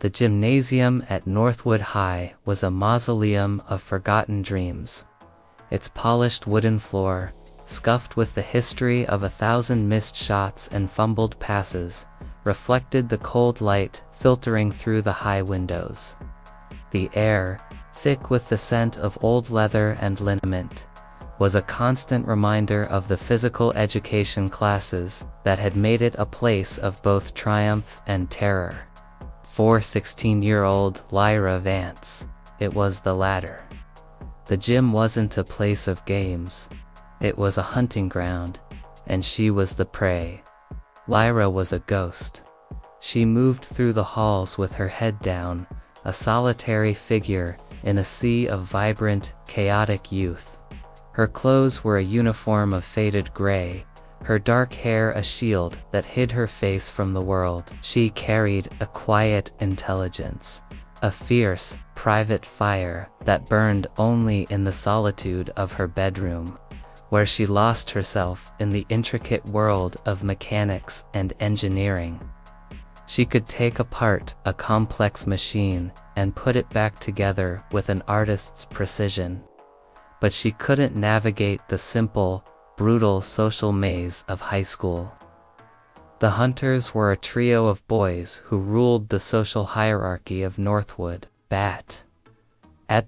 The gymnasium at Northwood High was a mausoleum of forgotten dreams. Its polished wooden floor, scuffed with the history of 1,000 missed shots and fumbled passes, reflected the cold light filtering through the high windows. The air, thick with the scent of old leather and liniment, was a constant reminder of the physical education classes that had made it a place of both triumph and terror. For 16-year-old Lyra Vance, it was the latter. The gym wasn't a place of games. It was a hunting ground, and she was the prey. Lyra was a ghost. She moved through the halls with her head down, a solitary figure in a sea of vibrant, chaotic youth. Her clothes were a uniform of faded gray, her dark hair a shield that hid her face from the world. She carried a quiet intelligence, a fierce, private fire that burned only in the solitude of her bedroom, where she lost herself in the intricate world of mechanics and engineering. She could take apart a complex machine and put it back together with an artist's precision. But she couldn't navigate the simple, brutal social maze of high school. The Hunters were a trio of boys who ruled the social hierarchy of Northwood. At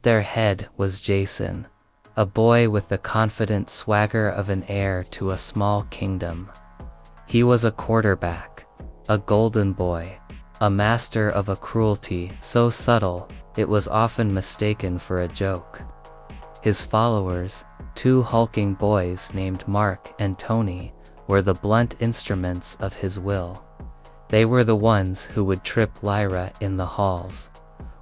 their head was Jason, a boy with the confident swagger of an heir to a small kingdom. He was a quarterback, a golden boy, a master of a cruelty so subtle it was often mistaken for a joke. His followers, two hulking boys named Mark and Tony, were the blunt instruments of his will. They were the ones who would trip Lyra in the halls,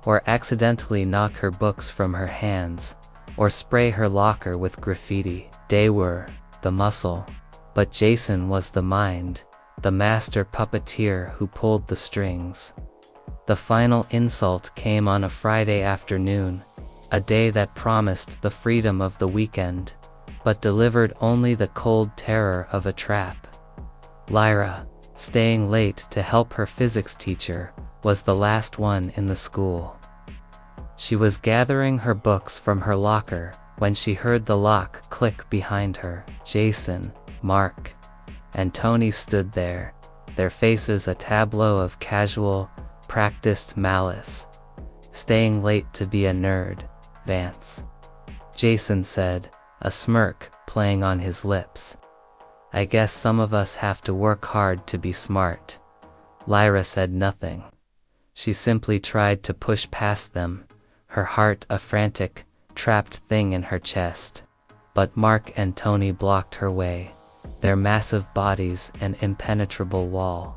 or accidentally knock her books from her hands, or spray her locker with graffiti. They were the muscle, but Jason was the mind, the master puppeteer who pulled the strings. The final insult came on a Friday afternoon, a day that promised the freedom of the weekend, but delivered only the cold terror of a trap. Lyra, staying late to help her physics teacher, was the last one in the school. She was gathering her books from her locker when she heard the lock click behind her. Jason, Mark, and Tony stood there, their faces a tableau of casual, practiced malice. "Staying late to be a nerd, Vance," Jason said, a smirk playing on his lips. "I guess some of us have to work hard to be smart." Lyra said nothing. She simply tried to push past them, her heart a frantic, trapped thing in her chest. But Mark and Tony blocked her way, their massive bodies an impenetrable wall.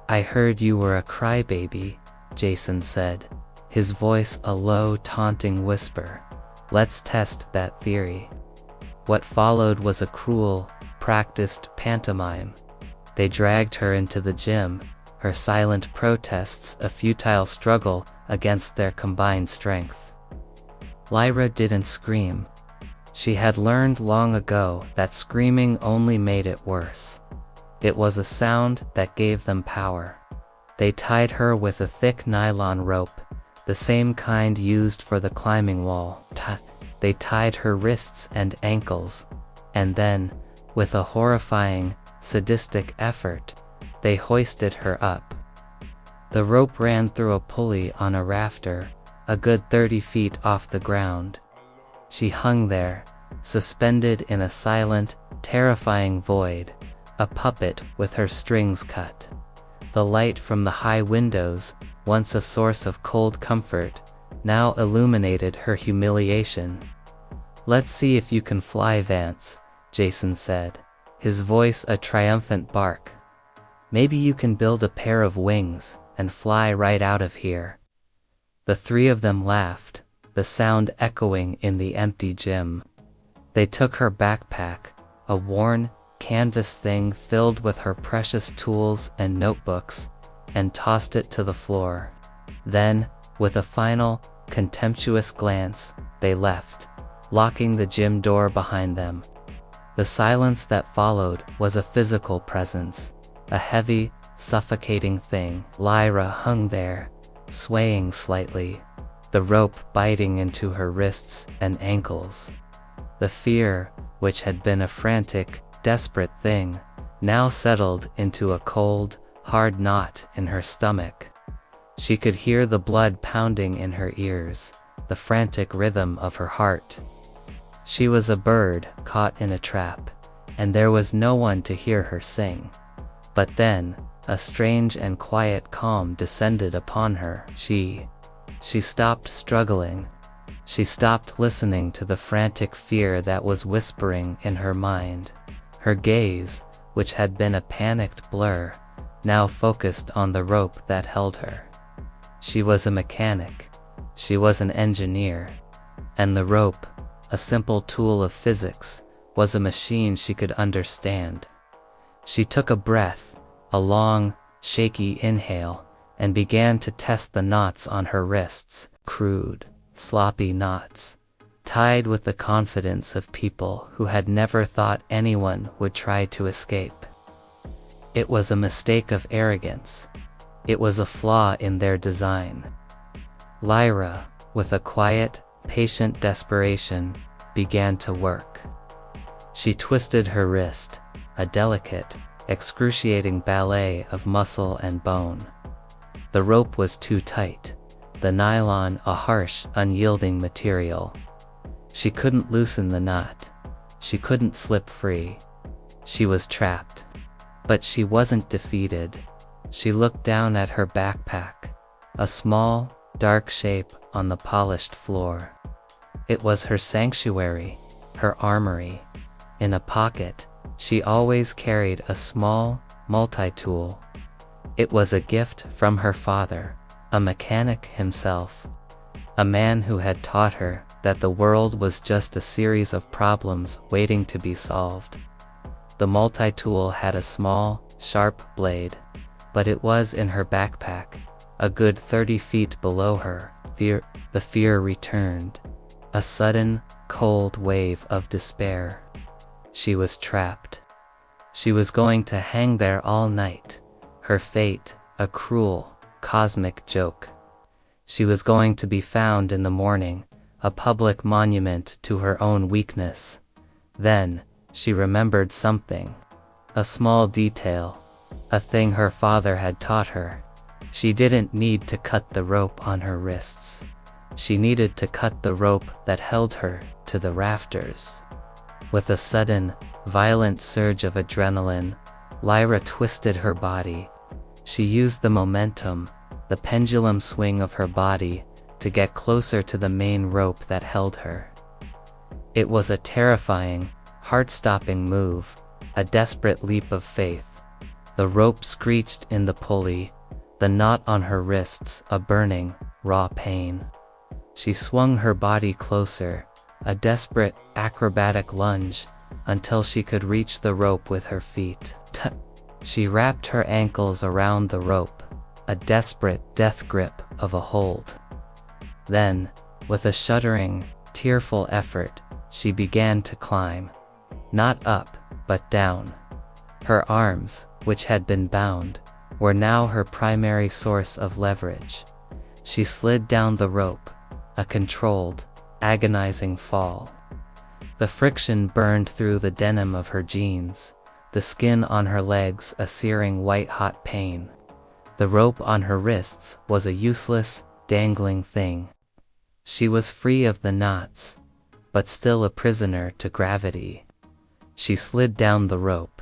"I heard you were a crybaby," Jason said, his voice a low, taunting whisper. "Let's test that theory." What followed was a cruel, practiced pantomime. They dragged her into the gym, her silent protests a futile struggle against their combined strength. Lyra didn't scream. She had learned long ago that screaming only made it worse. It was a sound that gave them power. They tied her with a thick nylon rope, the same kind used for the climbing wall. They tied her wrists and ankles, and then, with a horrifying, sadistic effort, they hoisted her up. The rope ran through a pulley on a rafter, a good 30 feet off the ground. She hung there, suspended in a silent, terrifying void, a puppet with her strings cut. The light from the high windows, once a source of cold comfort, now illuminated her humiliation. "Let's see if you can fly, Vance," Jason said, his voice a triumphant bark. "Maybe you can build a pair of wings and fly right out of here." The three of them laughed, the sound echoing in the empty gym. They took her backpack, a worn, canvas thing filled with her precious tools and notebooks, and tossed it to the floor. Then, with a final, contemptuous glance, they left, locking the gym door behind them. The silence that followed was a physical presence, a heavy, suffocating thing. Lyra hung there, swaying slightly, the rope biting into her wrists and ankles. The fear, which had been a frantic, desperate thing, now settled into a cold, hard knot in her stomach. She could hear the blood pounding in her ears, the frantic rhythm of her heart. She was a bird caught in a trap, and there was no one to hear her sing. But then, a strange and quiet calm descended upon her. She stopped struggling. She stopped listening to the frantic fear that was whispering in her mind. Her gaze, which had been a panicked blur, now focused on the rope that held her. She was a mechanic. She was an engineer. And the rope, a simple tool of physics, was a machine she could understand. She took a breath, a long, shaky inhale, and began to test the knots on her wrists. Crude, sloppy knots, tied with the confidence of people who had never thought anyone would try to escape. It was a mistake of arrogance. It was a flaw in their design. Lyra, with a quiet, patient desperation, began to work. She twisted her wrist, a delicate, excruciating ballet of muscle and bone. The rope was too tight, the nylon a harsh, unyielding material. She couldn't loosen the knot. She couldn't slip free. She was trapped. But she wasn't defeated. She looked down at her backpack, a small, dark shape on the polished floor. It was her sanctuary, her armory. In a pocket, she always carried a small, multi-tool. It was a gift from her father, a mechanic himself, a man who had taught her that the world was just a series of problems waiting to be solved. The multi-tool had a small, sharp blade, but it was in her backpack, a good 30 feet below her. The fear returned, a sudden, cold wave of despair. She was trapped. She was going to hang there all night, her fate, a cruel, cosmic joke. She was going to be found in the morning, a public monument to her own weakness. Then, she remembered something. A small detail. A thing her father had taught her. She didn't need to cut the rope on her wrists. She needed to cut the rope that held her to the rafters. With a sudden, violent surge of adrenaline, Lyra twisted her body. She used the momentum, the pendulum swing of her body, to get closer to the main rope that held her. It was a terrifying, heart-stopping move, a desperate leap of faith. The rope screeched in the pulley, the knot on her wrists a burning, raw pain. She swung her body closer, a desperate, acrobatic lunge, until she could reach the rope with her feet. She wrapped her ankles around the rope, a desperate death grip of a hold. Then, with a shuddering, tearful effort, she began to climb. Not up, but down. Her arms, which had been bound, were now her primary source of leverage. She slid down the rope, a controlled, agonizing fall. The friction burned through the denim of her jeans, the skin on her legs a searing white-hot pain. The rope on her wrists was a useless, dangling thing. She was free of the knots, but still a prisoner to gravity. She slid down the rope,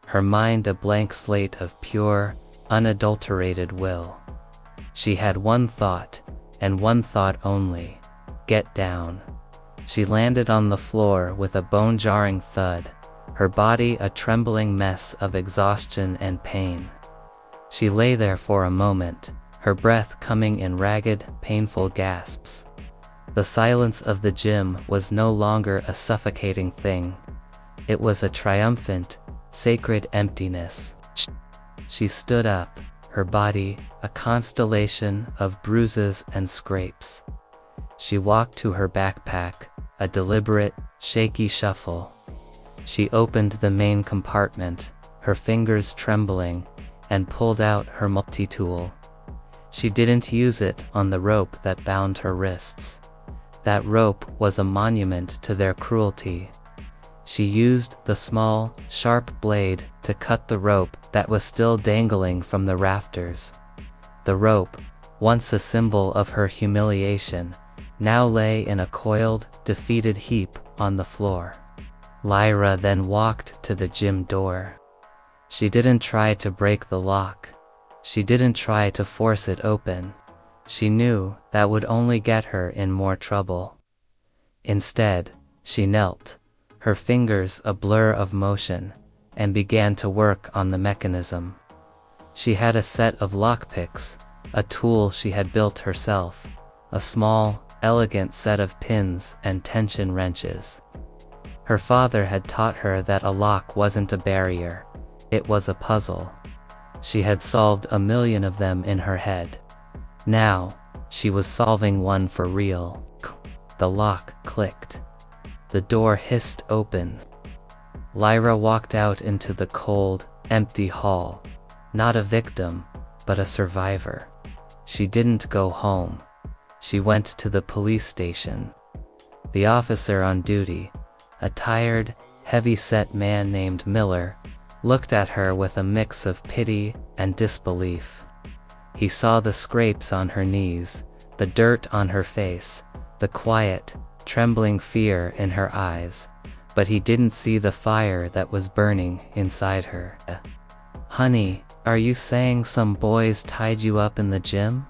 her mind a blank slate of pure, unadulterated will. She had one thought, and one thought only: get down. She landed on the floor with a bone-jarring thud, her body a trembling mess of exhaustion and pain. She lay there for a moment, her breath coming in ragged, painful gasps. The silence of the gym was no longer a suffocating thing. It was a triumphant, sacred emptiness. She stood up, her body a constellation of bruises and scrapes. She walked to her backpack, a deliberate, shaky shuffle. She opened the main compartment, her fingers trembling, and pulled out her multi-tool. She didn't use it on the rope that bound her wrists. That rope was a monument to their cruelty. She used the small, sharp blade to cut the rope that was still dangling from the rafters. The rope, once a symbol of her humiliation, now lay in a coiled, defeated heap on the floor. Lyra then walked to the gym door. She didn't try to break the lock. She didn't try to force it open. She knew that would only get her in more trouble. Instead, she knelt, her fingers a blur of motion, and began to work on the mechanism. She had a set of lockpicks, a tool she had built herself, a small, elegant set of pins and tension wrenches. Her father had taught her that a lock wasn't a barrier, it was a puzzle. She had solved 1,000,000 of them in her head. Now, she was solving one for real. The lock clicked. The door hissed open. Lyra walked out into the cold, empty hall. Not a victim, but a survivor. She didn't go home. She went to the police station. The officer on duty, a tired, heavy-set man named Miller, looked at her with a mix of pity and disbelief. He saw the scrapes on her knees, the dirt on her face, the quiet, trembling fear in her eyes, but he didn't see the fire that was burning inside her. "Honey, are you saying some boys tied you up in the gym?"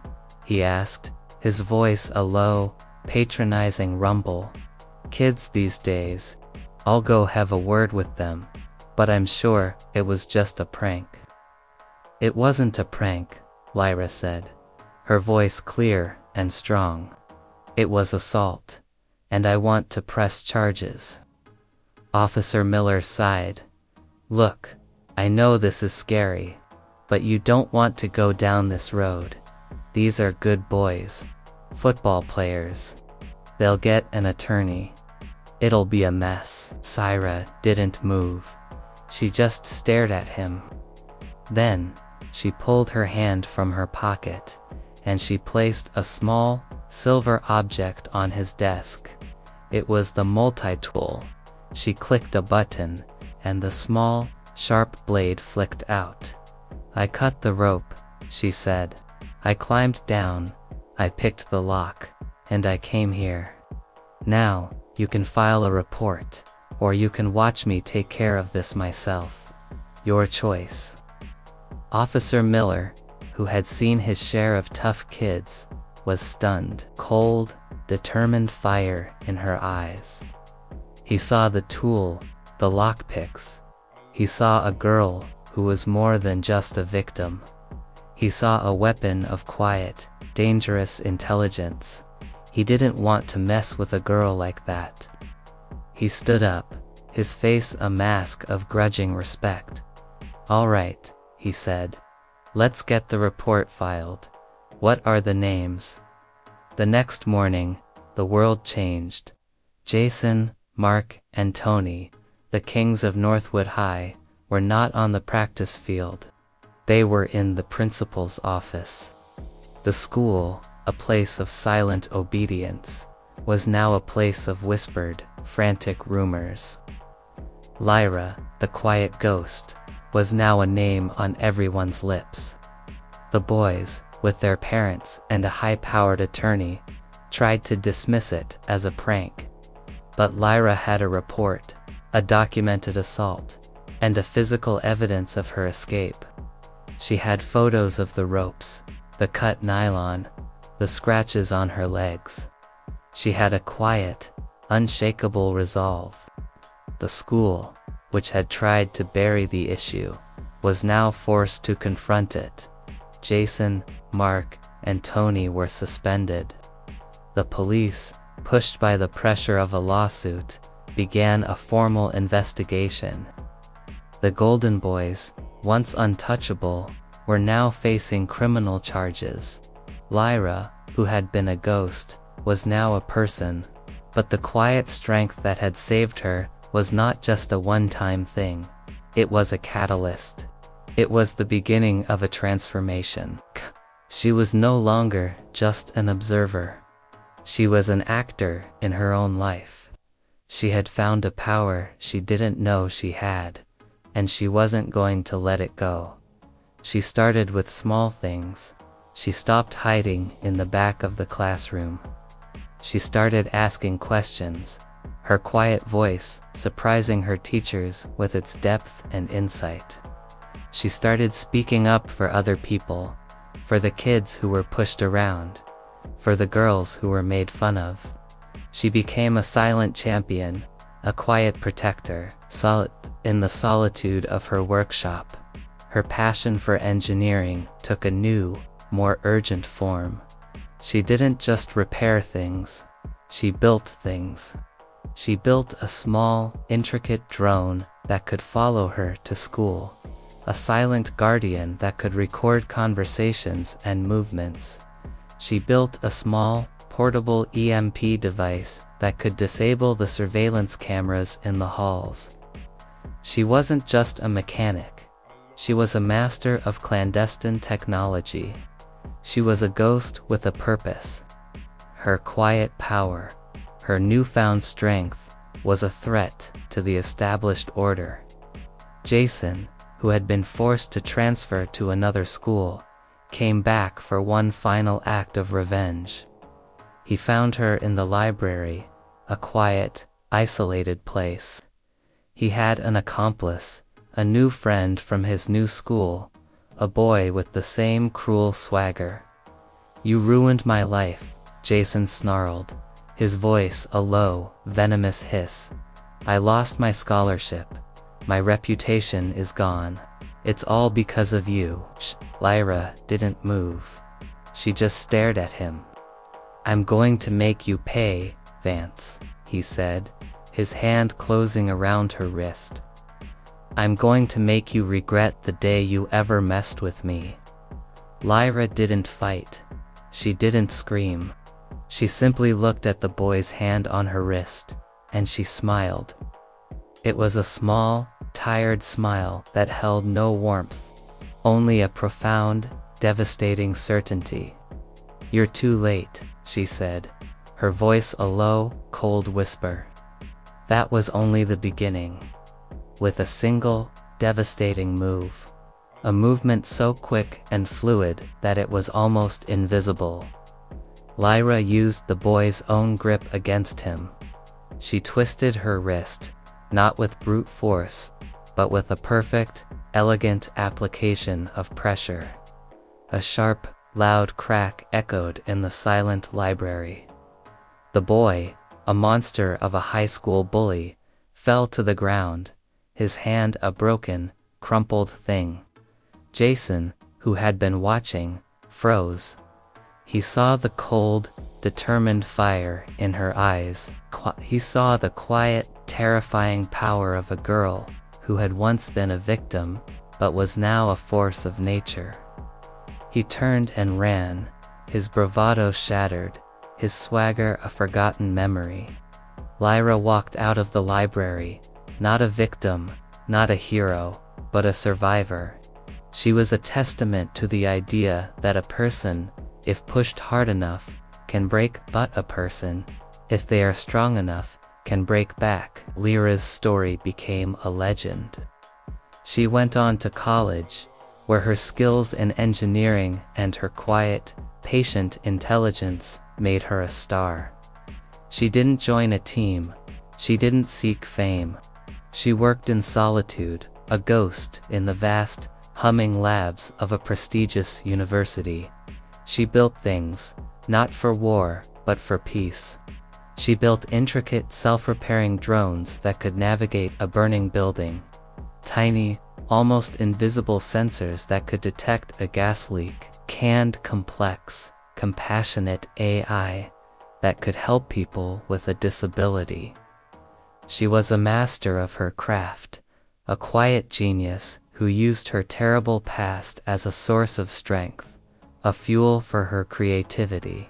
he asked, his voice a low, patronizing rumble. "Kids these days. I'll go have a word with them, but I'm sure it was just a prank." "It wasn't a prank," Lyra said, her voice clear and strong. "It was assault, and I want to press charges." Officer Miller sighed. "Look, I know this is scary, but you don't want to go down this road. These are good boys, football players. They'll get an attorney. It'll be a mess." Lyra didn't move. She just stared at him. Then, she pulled her hand from her pocket, and she placed a small, silver object on his desk. It was the multi-tool. She clicked a button, and the small, sharp blade flicked out. "I cut the rope," she said. "I climbed down, I picked the lock, and I came here. Now, you can file a report, or you can watch me take care of this myself. Your choice." Officer Miller, who had seen his share of tough kids, was stunned. Cold, determined fire in her eyes. He saw the tool, the lockpicks. He saw a girl who was more than just a victim. He saw a weapon of quiet, dangerous intelligence. He didn't want to mess with a girl like that. He stood up, his face a mask of grudging respect. "All right," he said. "Let's get the report filed. What are the names?" The next morning, the world changed. Jason, Mark, and Tony, the kings of Northwood High, were not on the practice field. They were in the principal's office. The school, a place of silent obedience, was now a place of whispered, frantic rumors. Lyra, the quiet ghost, was now a name on everyone's lips. The boys, with their parents and a high-powered attorney, tried to dismiss it as a prank. But Lyra had a report, a documented assault, and a physical evidence of her escape. She had photos of the ropes, the cut nylon, the scratches on her legs. She had a quiet, unshakable resolve. The school, which had tried to bury the issue, was now forced to confront it. Jason, Mark, and Tony were suspended. The police, pushed by the pressure of a lawsuit, began a formal investigation. The Golden Boys, once untouchable, were now facing criminal charges. Lyra, who had been a ghost, was now a person, but the quiet strength that had saved her was not just a one-time thing. It was a catalyst. It was the beginning of a transformation. She was no longer just an observer. She was an actor in her own life. She had found a power she didn't know she had, and she wasn't going to let it go. She started with small things. She stopped hiding in the back of the classroom. She started asking questions, her quiet voice surprising her teachers with its depth and insight. She started speaking up for other people, for the kids who were pushed around, for the girls who were made fun of. She became a silent champion, a quiet protector, in the solitude of her workshop. Her passion for engineering took a new, more urgent form. She didn't just repair things, she built things. She built a small, intricate drone that could follow her to school, a silent guardian that could record conversations and movements. She built a small, portable EMP device that could disable the surveillance cameras in the halls. She wasn't just a mechanic. She was a master of clandestine technology. She was a ghost with a purpose. Her quiet power, her newfound strength, was a threat to the established order. Jason, who had been forced to transfer to another school, came back for one final act of revenge. He found her in the library, a quiet, isolated place. He had an accomplice, a new friend from his new school, a boy with the same cruel swagger. "You ruined my life," Jason snarled, his voice a low, venomous hiss. "I lost my scholarship. My reputation is gone. It's all because of you." Lyra didn't move. She just stared at him. "I'm going to make you pay, Vance," he said, his hand closing around her wrist. "I'm going to make you regret the day you ever messed with me." Lyra didn't fight. She didn't scream. She simply looked at the boy's hand on her wrist, and she smiled. It was a small, tired smile that held no warmth, only a profound, devastating certainty. "You're too late," she said, her voice a low, cold whisper. That was only the beginning. With a single, devastating move, a movement so quick and fluid that it was almost invisible, Lyra used the boy's own grip against him. She twisted her wrist, not with brute force, but with a perfect, elegant application of pressure. A sharp, loud crack echoed in the silent library. The boy, a monster of a high school bully, fell to the ground, his hand a broken, crumpled thing. Jason, who had been watching, froze. He saw the cold, determined fire in her eyes. He saw the quiet, terrifying power of a girl who had once been a victim, but was now a force of nature. He turned and ran, his bravado shattered, his swagger a forgotten memory. Lyra walked out of the library, not a victim, not a hero, but a survivor. She was a testament to the idea that a person, if pushed hard enough, can break, but a person, if they are strong enough, can break back. Lyra's story became a legend. She went on to college, where her skills in engineering and her quiet, patient intelligence made her a star. She didn't join a team. She didn't seek fame. She worked in solitude, a ghost in the vast, humming labs of a prestigious university. She built things, not for war, but for peace. She built intricate self-repairing drones that could navigate a burning building. Tiny, almost invisible sensors that could detect a gas leak. Canned, complex, compassionate AI that could help people with a disability. She was a master of her craft, a quiet genius who used her terrible past as a source of strength, a fuel for her creativity.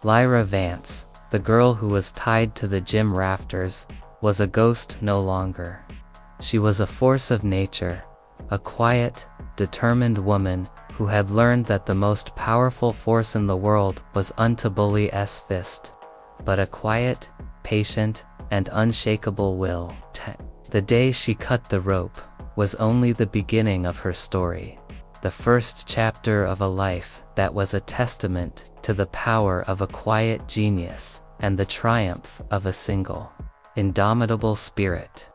Lyra Vance, the girl who was tied to the gym rafters, was a ghost no longer. She was a force of nature, a quiet, determined woman who had learned that the most powerful force in the world was unto Bully's fist, but a quiet, patient, and unshakable will. The day she cut the rope was only the beginning of her story, the first chapter of a life that was a testament to the power of a quiet genius and the triumph of a single, indomitable spirit.